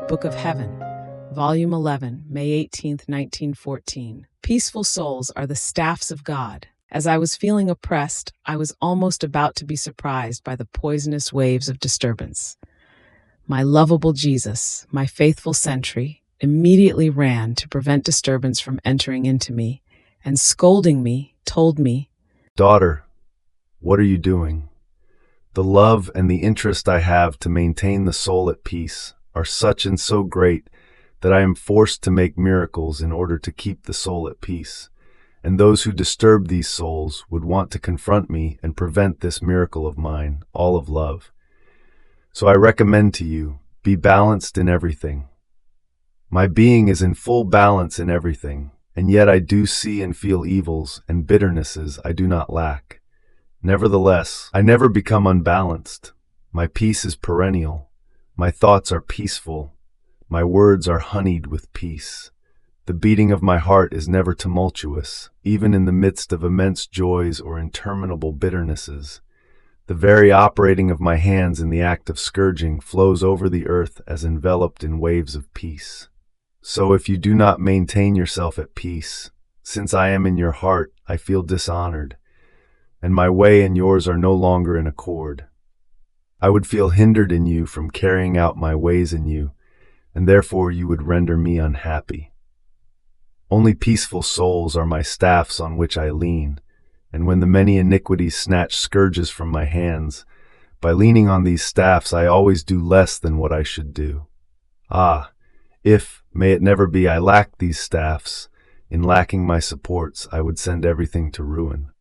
Book of Heaven, Volume 11, May 18, 1914. Peaceful souls are the staffs of God. As I was feeling oppressed, I was almost about to be surprised by the poisonous waves of disturbance. My lovable Jesus, my faithful sentry, immediately ran to prevent disturbance from entering into me, and scolding me, told me, "Daughter, what are you doing? The love and the interest I have to maintain the soul at peace are such and so great that I am forced to make miracles in order to keep the soul at peace, and those who disturb these souls would want to confront me and prevent this miracle of mine, all of love. So I recommend to you, be balanced in everything. My being is in full balance in everything, and yet I do see and feel evils and bitternesses I do not lack. Nevertheless, I never become unbalanced. My peace is perennial. My thoughts are peaceful. My words are honeyed with peace. The beating of my heart is never tumultuous, even in the midst of immense joys or interminable bitternesses. The very operating of my hands in the act of scourging flows over the earth as enveloped in waves of peace. So if you do not maintain yourself at peace, since I am in your heart, I feel dishonored, and my way and yours are no longer in accord. I would feel hindered in you from carrying out my ways in you, and therefore you would render me unhappy. Only peaceful souls are my staffs on which I lean, and when the many iniquities snatch scourges from my hands, by leaning on these staffs I always do less than what I should do. Ah, if, may it never be, I lacked these staffs, in lacking my supports I would send everything to ruin.